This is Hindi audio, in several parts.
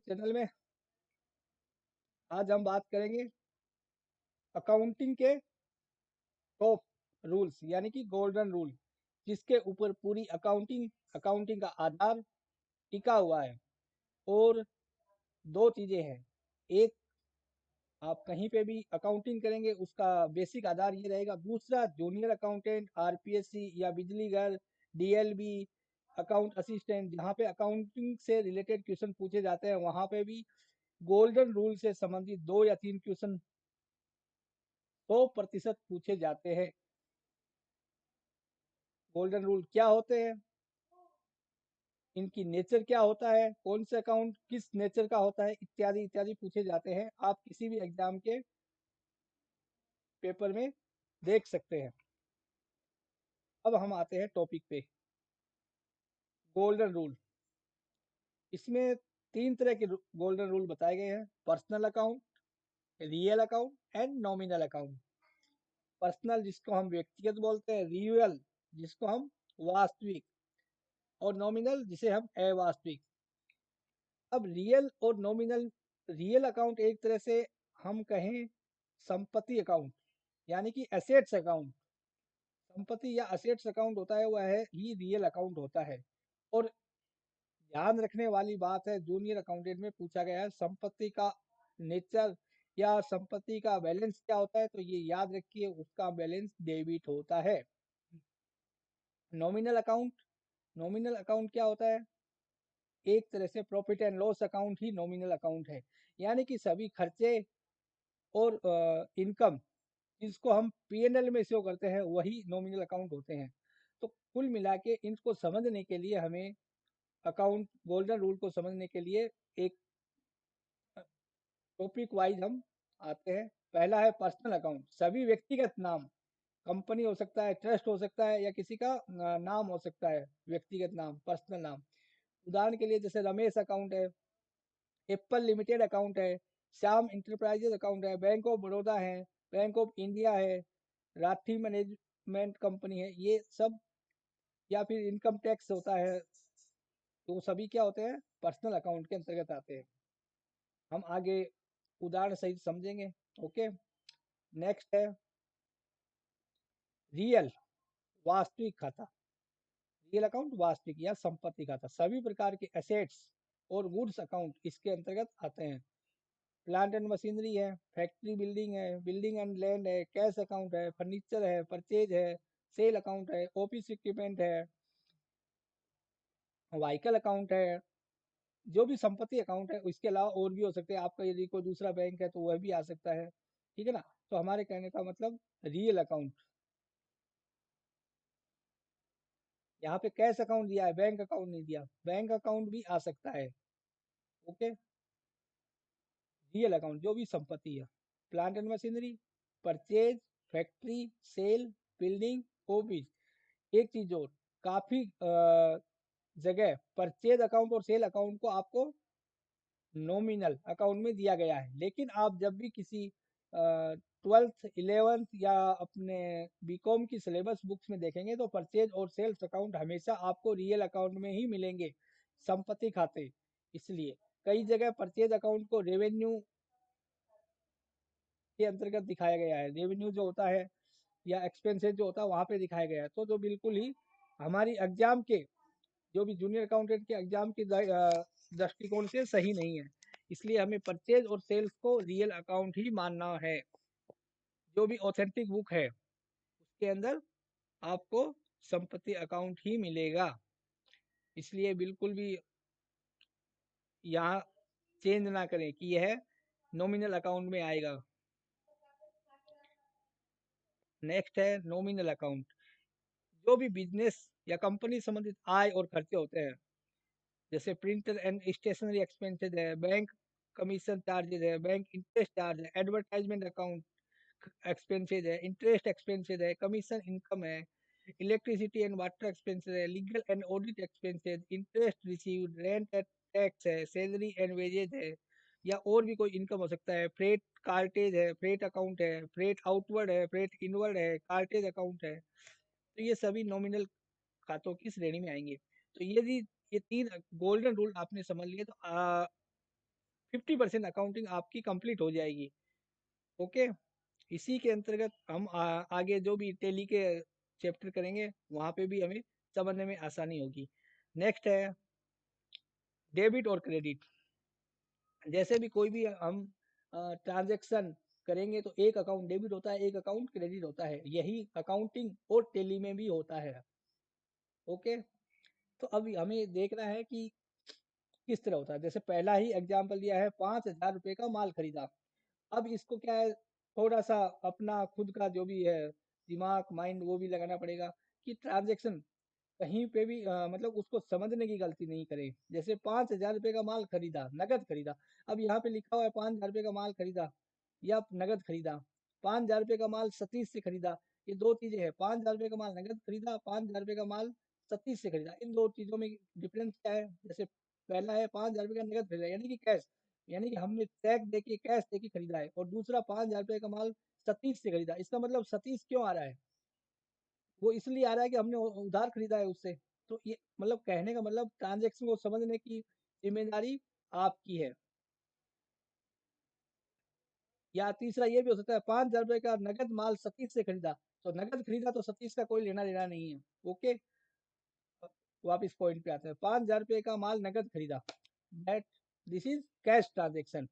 चैनल में आज हम बात करेंगे अकाउंटिंग के टॉप रूल्स यानी कि गोल्डन रूल, जिसके ऊपर पूरी अकाउंटिंग का आधार टिका हुआ है। और दो चीजें हैं, एक आप कहीं पे भी अकाउंटिंग करेंगे उसका बेसिक आधार ये रहेगा, दूसरा जूनियर अकाउंटेंट आरपीएससी या बिजली घर डीएलबी अकाउंट असिस्टेंट, जहाँ पे अकाउंटिंग से रिलेटेड क्वेश्चन पूछे जाते हैं वहां पे भी गोल्डन रूल से संबंधित 2 या 3 क्वेश्चन 100% पूछे जाते हैं। गोल्डन रूल क्या होते हैं, इनकी नेचर क्या होता है, कौन से अकाउंट किस नेचर का होता है, इत्यादि इत्यादि पूछे जाते हैं। आप किसी भी एग्जाम के पेपर में देख सकते हैं। अब हम आते हैं टॉपिक पे, गोल्डन रूल। इसमें 3 तरह के गोल्डन रूल बताए गए हैं, personal account, real account and nominal account. Personal जिसको हम व्यक्तिगत बोलते हैं, रियल जिसको हम वास्तविक, और नॉमिनल जिसे हम अवास्तविक। अब रियल और नॉमिनल, रियल अकाउंट एक तरह से हम कहें संपत्ति अकाउंट यानी कि एसेट्स अकाउंट, संपत्ति या असेट्स अकाउंट होता है, वह है ही रियल अकाउंट होता है। और ध्यान रखने वाली बात है, जूनियर अकाउंटेंट में पूछा गया है संपत्ति का नेचर या संपत्ति का बैलेंस क्या होता है, तो ये याद रखिए उसका बैलेंस डेबिट होता है। नॉमिनल अकाउंट, नॉमिनल अकाउंट क्या होता है, एक तरह से profit and loss account he nominal account है, यानी कि सभी खर्चे और इनकम जिसको हम पीएनएल में शो करते हैं वही नॉमिनल अकाउंट होते हैं। तो कुल मिला के इनको समझने के लिए हमें अकाउंट गोल्डन रूल को समझने के लिए एक टॉपिक वाइज हम आते हैं। पहला है पर्सनल अकाउंट, सभी व्यक्तिगत नाम, कंपनी हो सकता है, ट्रस्ट हो सकता है, या किसी का नाम हो सकता है, व्यक्तिगत नाम, पर्सनल नाम। उदाहरण के लिए जैसे रमेश अकाउंट है, एप्पल लिमिटेड अकाउंट है, श्याम इंटरप्राइजेज अकाउंट है, बैंक ऑफ बड़ौदा है, बैंक ऑफ इंडिया है, राठी मैनेजमेंट कंपनी है, ये सब, या फिर इनकम टैक्स होता है, तो वो सभी क्या होते हैं, पर्सनल अकाउंट के अंतर्गत आते हैं। हम आगे उदाहरण सहित समझेंगे। ओके, नेक्स्ट है रियल, वास्तविक खाता। रियल अकाउंट वास्तविक या संपत्ति खाता, सभी प्रकार के एसेट्स और गुड्स अकाउंट इसके अंतर्गत आते हैं। प्लांट एंड मशीनरी है, फैक्ट्री बिल्डिंग है, बिल्डिंग एंड लैंड है, कैश अकाउंट है, फर्नीचर है, परचेज है, सेल अकाउंट है, ऑफिस इक्विपमेंट है, व्हीकल अकाउंट है। जो भी संपत्ति अकाउंट है, इसके अलावा और भी हो सकते हैं, आपका यदि कोई दूसरा बैंक है तो वह भी आ सकता है, ठीक है ना। तो हमारे कहने का मतलब रियल अकाउंट, यहाँ पे कैश अकाउंट दिया है, बैंक अकाउंट नहीं दिया, बैंक अकाउंट भी आ सकता है। ओके, रियल अकाउंट जो भी संपत्ति है, plant and machinery, purchase, factory, sale, building, office. एक चीज और, काफी जगह परचेज अकाउंट और सेल अकाउंट को आपको नॉमिनल अकाउंट में दिया गया है, लेकिन आप जब भी किसी 12th 11th या अपने बीकॉम की सिलेबस बुक्स में देखेंगे तो परचेज और सेल्स अकाउंट हमेशा आपको रियल अकाउंट में ही मिलेंगे, संपत्ति खाते। इसलिए कई जगह परचेज अकाउंट को रेवेन्यू के अंतर्गत दिखाया गया है, रेवेन्यू जो होता है या एक्सपेंसेस जो होता है वहां पे दिखाया गया है, तो जो बिल्कुल ही हमारी एग्जाम के, जो भी जूनियर अकाउंटेंट के एग्जाम की दृष्टिकोण से सही नहीं है। इसलिए हमें परचेज और सेल्स को रियल अकाउंट ही मानना है। जो भी ऑथेंटिक बुक है उसके अंदर आपको संपत्ति अकाउंट ही मिलेगा, इसलिए बिल्कुल भी यहाँ चेंज ना करें कि यह नॉमिनल अकाउंट में आएगा। नेक्स्ट है नॉमिनल अकाउंट, जो भी बिजनेस या कंपनी संबंधित आय और खर्चे होते हैं, जैसे प्रिंटर एंड स्टेशनरी एक्सपेंसेस है, बैंक कमीशन चार्जेस है, बैंक इंटरेस्ट चार्ज है, एडवर्टाइजमेंट अकाउंट एक्सपेंसेस है, इंटरेस्ट एक्सपेंसेस है, कमीशन इनकम है, इलेक्ट्रिसिटी एंड वाटर एक्सपेंसेस है, legal and audit expenses, interest received, rent and tax है, सैलरी एंड वेजेस है, या और भी कोई इनकम हो सकता है, फ्रेट कार्टेज है, फ्रेट अकाउंट है, फ्रेट आउटवर्ड है, फ्रेट इनवर्ड है, कार्टेज अकाउंट है। तो ये सभी नॉमिनल खातों की श्रेणी में आएंगे। तो यदि ये 3 गोल्डन रूल आपने समझ लिए तो 50% अकाउंटिंग आपकी कंप्लीट हो जाएगी। ओके, इसी के अंतर्गत हम आगे जो भी टैली के चैप्टर करेंगे वहाँ पे भी हमें समझने में आसानी होगी। नेक्स्ट है डेबिट और क्रेडिट। जैसे भी कोई भी हम ट्रांजैक्शन करेंगे तो एक अकाउंट डेबिट होता है, एक अकाउंट क्रेडिट होता है। यही अकाउंटिंग और टैली में भी होता है। ओके, तो अब हमें देखना है कि किस तरह होता है। जैसे पहला ही एग्जाम्पल दिया है, 5,000 रुपये का माल खरीदा। अब इसको क्या है, थोड़ा सा अपना खुद का जो भी है दिमाग माइंड वो भी लगाना पड़ेगा कि ट्रांजैक्शन कहीं पे भी मतलब उसको समझने की गलती नहीं करे। जैसे 5,000 रुपये का माल खरीदा, नगद खरीदा। अब यहाँ पे लिखा हुआ है 5,000 रुपये का माल खरीदा या नगद खरीदा। 5,000 रुपये का माल सतीश से खरीदा, ये दो चीजें हैं। 5,000 रुपये का माल नगद खरीदा, 5,000 रुपये का माल सतीश से खरीदा। इन दो चीजों में डिफरेंस क्या है? जैसे पहला है 5,000 रुपये का नगद खरीदा यानी कि कैश, यानी कि हमने चेक देके कैश देके खरीदा है। और दूसरा 5,000 रुपये का माल सतीश से खरीदा। इसका मतलब सतीश क्यों आ रहा है? वो इसलिए आ रहा है कि हमने उधार खरीदा है उससे। तो ये मतलब कहने का मतलब ट्रांजैक्शन को समझने की जिम्मेदारी आपकी है। या तीसरा ये भी हो सकता है 5,000 रुपये का नगद माल सतीश से खरीदा, तो नगद खरीदा तो सतीश का कोई लेना देना नहीं है। ओके, वापिस पॉइंट पे आते हैं। 5,000 रुपये का माल नगद खरीदा, that this is cash transaction.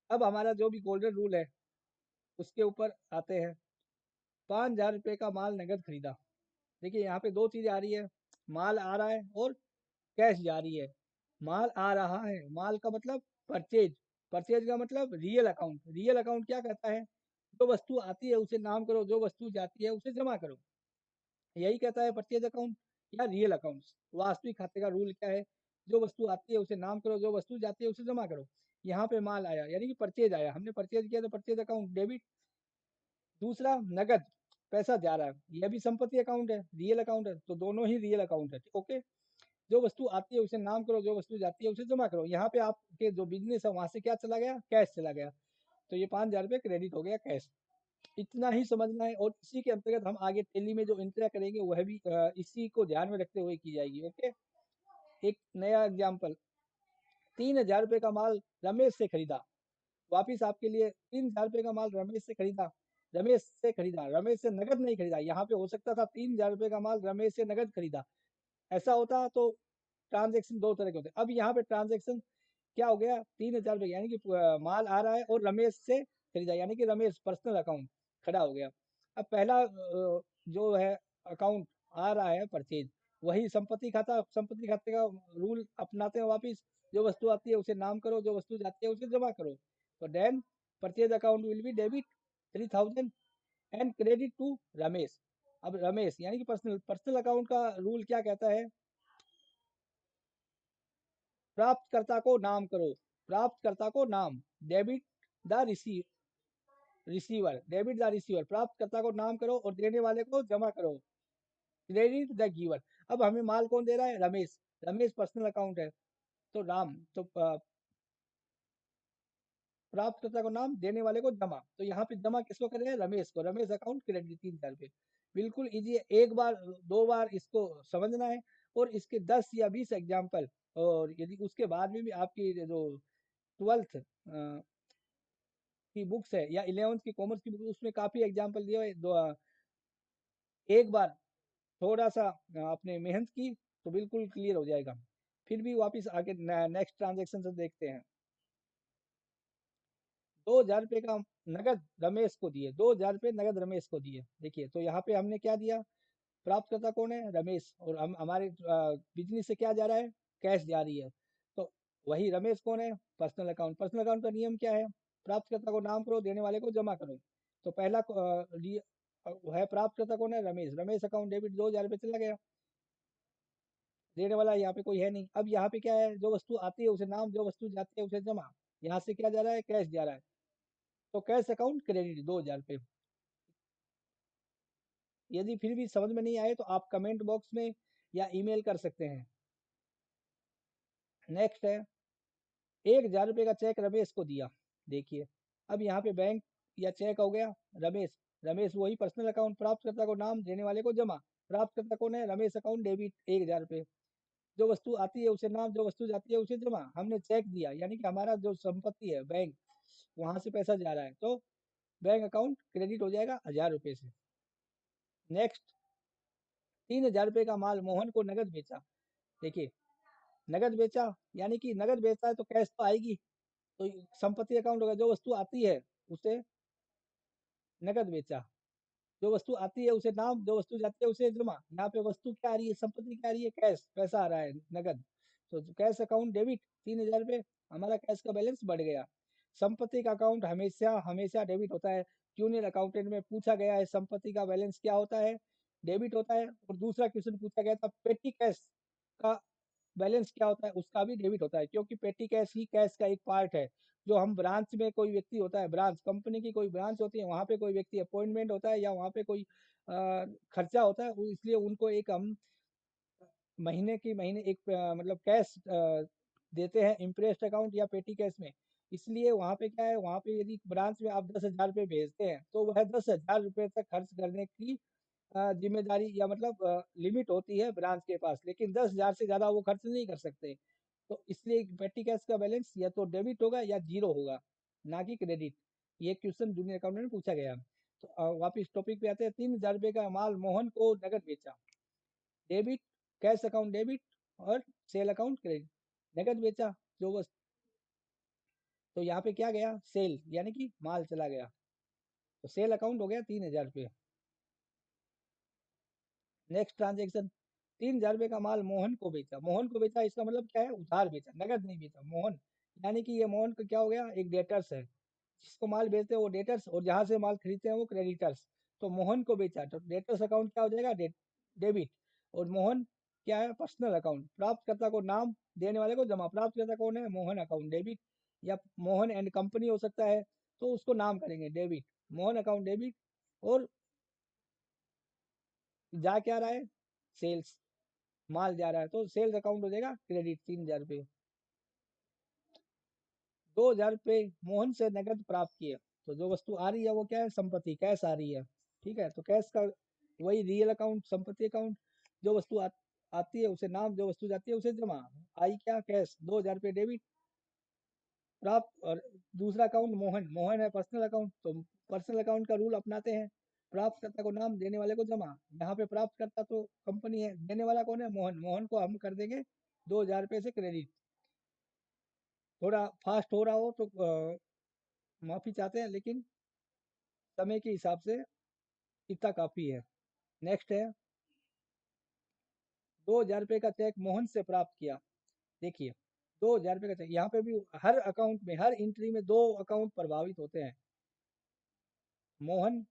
अब हमारा जो भी गोल्डन रूल है उसके ऊपर आते हैं। 5,000 रुपये का माल नगद खरीदा। देखिए यहाँ पे दो चीजें आ रही है, माल आ रहा है और कैश जा रही है। माल आ रहा है, माल का मतलब परचेज, परचेज का मतलब रियल अकाउंट। रियल अकाउंट क्या कहता है? जो वस्तु आती है उसे नाम करो, जो वस्तु जाती है उसे जमा करो। यही कहता है परचेज अकाउंट या रियल अकाउंट। वास्तविक खाते का रूल क्या है? जो वस्तु आती है उसे नाम करो, जो वस्तु जाती है उसे जमा करो। यहाँ पे माल आया यानी कि परचेज आया, हमने परचेज किया तो परचेज अकाउंट डेबिट। दूसरा नगद, पैसा जा रहा है, यह भी संपत्ति अकाउंट है, रियल अकाउंट है, तो दोनों ही रियल अकाउंट है। ओके, जो वस्तु आती है उसे नाम करो, जो वस्तु जाती है उसे जमा करो। यहाँ पे आपके जो बिजनेस है वहां से क्या चला गया? कैश चला गया। तो ये 5,000 रुपये क्रेडिट हो गया कैश। इतना ही समझना है और इसी के अंतर्गत हम आगे टैली में जो एंट्रियां करेंगे वह भी इसी को ध्यान में रखते हुए की जाएगी। ओके, एक नया एग्जाम्पल, 3,000 रुपये का माल रमेश से खरीदा। वापिस आपके लिए 3,000 रुपये का माल रमेश से खरीदा, रमेश से खरीदा, रमेश से नगद नहीं खरीदा। यहाँ पे हो सकता था 3,000 रुपये का माल रमेश से नगद खरीदा, ऐसा होता तो ट्रांजेक्शन दो तरह के होते। अब यहाँ पे ट्रांजेक्शन क्या हो गया? 3,000 रुपये यानी कि माल आ रहा है और रमेश से खरीदा यानी कि रमेश पर्सनल अकाउंट खड़ा हो गया। अब पहला जो है अकाउंट आ रहा है परचेज, वही संपत्ति खाता, संपत्ति खाते का रूल अपनाते हैं वापिस। जो वस्तु आती है उसे नाम करो, जो वस्तु जाती है उसे जमा करो। तो then purchase account will be debit 3,000 and credit to Ramesh. अब रमेश यानी कि पर्सनल, पर्सनल अकाउंट का रूल क्या कहता है? प्राप्तकर्ता को नाम करो, प्राप्तकर्ता को नाम, debit the receiver, debit the receiver, प्राप्तकर्ता को नाम करो और देने वाले को जमा करो, क्रेडिट द गिवर। अब हमें माल कौन दे रहा है? रमेश, रमेश पर्सनल अकाउंट है तो राम, तो प्राप्तकर्ता को नाम, देने वाले को जमा। तो यहाँ पे जमा किसको कर रहे हैं? रमेश को। रमेश अकाउंट क्रेडिट 3,000 रुपये। बिल्कुल इजी है, एक बार दो बार इसको समझना है और इसके 10 या 20 एग्जाम्पल। और यदि उसके बाद में भी आपकी जो 12th की बुक्स है या 11th की कॉमर्स की बुक, उसमें काफी एग्जाम्पल दिए हुए। एक बार थोड़ा सा आपने मेहनत की तो बिल्कुल क्लियर हो जाएगा। फिर भी वापस आगे नेक्स्ट ट्रांजेक्शन से देखते हैं। 2,000 रुपये का नगद रमेश को दिए, 2,000 रुपये नगद रमेश को दिए। देखिए तो यहाँ पे हमने क्या दिया? प्राप्तकर्ता कौन है? रमेश। और हम हमारे बिजनेस से क्या जा रहा है? कैश जा रही है। तो वही रमेश कौन है? Personal account. पर्सनल अकाउंट का नियम क्या है? प्राप्तकर्ता को नाम करो, देने वाले को जमा करो। तो पहला है प्राप्तकर्ता कौन है? रमेश। रमेश अकाउंट डेबिट 2,000 रुपये चला गया, देने वाला यहाँ पे कोई है नहीं। अब यहाँ पे क्या है? जो वस्तु आती है उसे नाम, जो वस्तु जाती है उसे जमा। यहाँ से क्या जा रहा है? कैश जा रहा है, तो कैश अकाउंट क्रेडिट 2,000 रुपये। यदि फिर भी समझ में नहीं आए तो आप कमेंट बॉक्स में या ईमेल कर सकते हैं। नेक्स्ट है 1,000 रुपये का चेक रमेश को दिया। देखिए अब यहाँ पे बैंक या चेक हो गया, रमेश, रमेश वही पर्सनल अकाउंट, प्राप्तकर्ता को नाम, देने वाले को जमा। प्राप्तकर्ता कौन है? रमेश अकाउंट डेबिट 1,000 रुपये। जो वस्तु आती है उसे नाम, जो वस्तु जाती है उसे जमा। हमने चेक दिया यानी कि हमारा जो संपत्ति है बैंक, वहां से पैसा जा रहा है, तो बैंक अकाउंट क्रेडिट हो जाएगा 1000 रुपये से। नेक्स्ट, 3000 रुपये का माल मोहन को नगद बेचा। देखिए, नगद बेचा यानी कि नगद बेचता है तो कैश तो आएगी, तो संपत्ति अकाउंट होगा। जो वस्तु आती है उसे नगद बेचा, जो वस्तु आती है उसे नाम, जो वस्तु जाती है उसे जमा। यहाँ पे वस्तु क्या आ रही है, संपत्ति क्या आ रही है, कैश, पैसा आ रहा है नगद। तो कैश अकाउंट डेबिट 3000 रुपये, हमारा कैश का बैलेंस बढ़ गया। संपत्ति का अकाउंट हमेशा हमेशा डेबिट होता है। जूनियर अकाउंटेंट में पूछा गया है संपत्ति का बैलेंस क्या होता है, डेबिट होता है। और दूसरा क्वेश्चन पूछा गया था पेटी कैश का बैलेंस क्या होता है, उसका भी डेबिट होता है, क्योंकि पेटी कैश ही कैश का एक पार्ट है। जो हम ब्रांच में कोई व्यक्ति होता है, ब्रांच कंपनी की कोई ब्रांच होती है, वहाँ पे कोई व्यक्ति अपॉइंटमेंट होता है या वहाँ पे कोई खर्चा होता है, इसलिए उनको एक हम महीने की महीने एक मतलब कैश देते हैं इंटरेस्ट अकाउंट या पेटी कैश में। इसलिए वहाँ पे क्या है, वहाँ पे यदि ब्रांच में आप 10,000 रुपये भेजते हैं तो वह 10,000 रुपये तक खर्च करने की जिम्मेदारी या मतलब लिमिट होती है ब्रांच के पास, लेकिन 10,000 से ज़्यादा वो खर्च नहीं कर सकते। तो इसलिए पेटी कैश का बैलेंस या तो डेबिट होगा या जीरो होगा, ना कि क्रेडिट। ये क्वेश्चन जूनियर अकाउंटेंट में पूछा गया। तो वापिस टॉपिक पे आते हैं। 3000 रुपये का माल मोहन को नगद बेचा, डेबिट, कैश अकाउंट डेबिट और सेल अकाउंट क्रेडिट। नगद बेचा जो बस, तो यहाँ पे क्या गया, सेल यानी कि माल चला गया, तो सेल अकाउंट हो गया 3000 रुपये। नेक्स्ट ट्रांजेक्शन, 3000 रुपये का माल मोहन को बेचा। मोहन को बेचा इसका मतलब क्या है, उधार बेचा, नगद नहीं बेचा। मोहन यानी कि ये मोहन का क्या हो गया, एक डेटर्स है। जिसको माल बेचते हैं वो डेटर्स, और जहाँ से माल खरीदते हैं वो क्रेडिटर्स। तो मोहन को बेचा तो डेटर्स अकाउंट क्या हो जाएगा, डेबिट। और मोहन क्या है, पर्सनल अकाउंट। प्राप्तकर्ता को नाम, देने वाले को जमा। प्राप्तकर्ता कौन है, मोहन अकाउंट डेबिट, या मोहन एंड कंपनी हो सकता है, तो उसको नाम करेंगे डेबिट, मोहन अकाउंट डेबिट। और जा क्या रहा है, सेल्स, माल जा रहा है, तो सेल्स अकाउंट हो जाएगा क्रेडिट 3000 रुपये। 2000 रुपये मोहन से नगद प्राप्त किए, तो जो वस्तु आ रही है वो क्या है, संपत्ति, कैश आ रही है। ठीक है, तो कैश का वही रियल अकाउंट, संपत्ति अकाउंट। जो वस्तु आती है उसे नाम, जो वस्तु जाती है उसे जमा। आई क्या, कैश, 2000 रुपये डेबिट। प्राप्त, और दूसरा अकाउंट मोहन, मोहन है पर्सनल अकाउंट, तो पर्सनल अकाउंट का रूल अपनाते हैं। प्राप्तकर्ता को नाम, देने वाले को जमा। यहाँ पे प्राप्तकर्ता तो कंपनी है, देने वाला कौन है, मोहन। मोहन को हम कर देंगे 2000 रुपये से क्रेडिट। थोड़ा फास्ट हो रहा हो तो माफी चाहते हैं, लेकिन समय के हिसाब से इतना काफी है। नेक्स्ट है, 2000 रुपये का चेक मोहन से प्राप्त किया। देखिए, 2000 रुपये का चेक, यहाँ पे भी हर अकाउंट में, हर एंट्री में दो अकाउंट प्रभावित होते हैं। मोहन,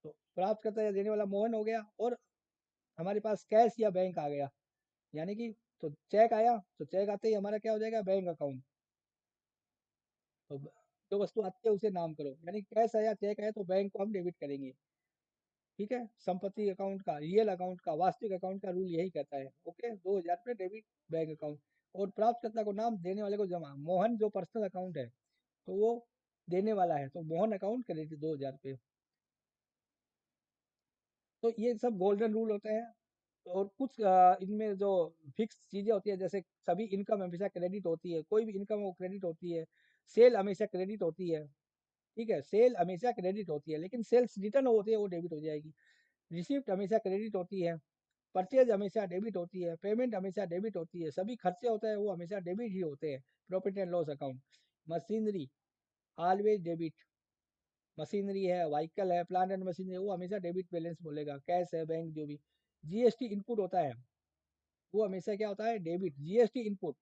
तो प्राप्त करता या देने वाला मोहन हो गया, और हमारे पास कैश या बैंक आ गया, यानी कि तो चेक आया, तो चेक आते ही हमारा क्या हो जाएगा, बैंक अकाउंट। तो जो वस्तु आती है उसे नाम करो, यानी कैश आया, चेक आया, तो बैंक को हम डेबिट करेंगे। ठीक है, संपत्ति अकाउंट का, रियल अकाउंट का, वास्तविक अकाउंट का रूल यही कहता है। ओके, 2000 रुपये डेबिट बैंक अकाउंट। और प्राप्तकर्ता को नाम, देने वाले को जमा। मोहन जो पर्सनल अकाउंट है, तो वो देने वाला है, तो मोहन अकाउंट क्रेडिट 2000 रुपये। तो ये सब गोल्डन रूल होते हैं। और कुछ इनमें जो फिक्स चीजें होती है, जैसे सभी इनकम हमेशा क्रेडिट होती है, कोई भी इनकम वो क्रेडिट होती है। सेल हमेशा क्रेडिट होती है। ठीक है, सेल हमेशा क्रेडिट होती है, लेकिन सेल्स रिटर्न होती है वो डेबिट हो जाएगी। रिसिप्ट हमेशा क्रेडिट होती है। परचेज हमेशा डेबिट होती है। पेमेंट हमेशा डेबिट होती है। सभी खर्चे होते हैं वो हमेशा डेबिट ही होते हैं। Profit and loss account, machinery always debit. Machinery है, व्हीकल है, प्लांट एंड मशीनरी, वो हमेशा डेबिट बैलेंस बोलेगा। कैश है, बैंक जो भी। जीएसटी इनपुट होता है, वो हमेशा क्या होता है, debit. GST input,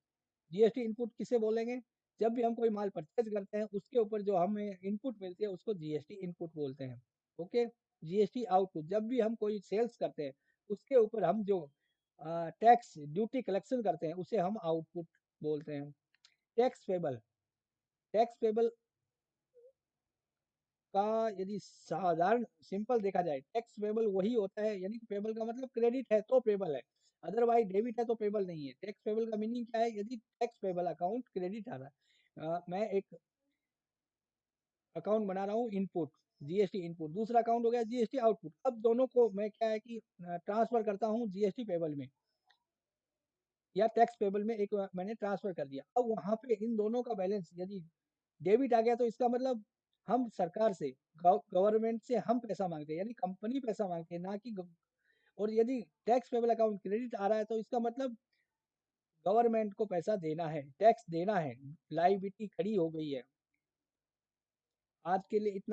GST input किसे बोलेंगे, जब भी हम कोई माल परचेज करते हैं उसके ऊपर जो हमें इनपुट मिलती है उसको जीएसटी इनपुट बोलते हैं। ओके, जीएसटी आउटपुट, जब भी हम कोई सेल्स करते हैं उसके ऊपर हम जो टैक्स ड्यूटी कलेक्शन करते हैं उसे हम आउटपुट बोलते हैं। टैक्स पेबल, टैक्स पेबल का यदि साधारण सिंपल देखा जाए, टैक्स पेबल वही होता है, यानी कि पेबल का मतलब क्रेडिट है तो पेबल है, अदरवाइज डेबिट है तो पेबल नहीं है। टैक्स पेबल का मीनिंग क्या है, यदि टैक्स पेबल अकाउंट क्रेडिट आ रहा है, मैं एक अकाउंट बना रहा हूँ इनपुट, जीएसटी इनपुट, दूसरा अकाउंट हो गया जीएसटी आउटपुट। अब दोनों को मैं क्या है कि ट्रांसफर करता हूँ जीएसटी पेबल में। या टैक्स पेबल में एक मैंने ट्रांसफर कर दिया। अब वहाँ पे इन दोनों का बैलेंस यदि डेबिट आ गया तो इसका मतलब हम सरकार से, गवर्नमेंट से हम पैसा मांगते हैं, यानी कंपनी पैसा मांगते हैं, ना कि और यदि टैक्स पेबल अकाउंट क्रेडिट आ रहा है तो इसका मतलब गवर्नमेंट को पैसा देना है, टैक्स देना है, लायबिलिटी खड़ी हो गई है। आज के लिए इतना।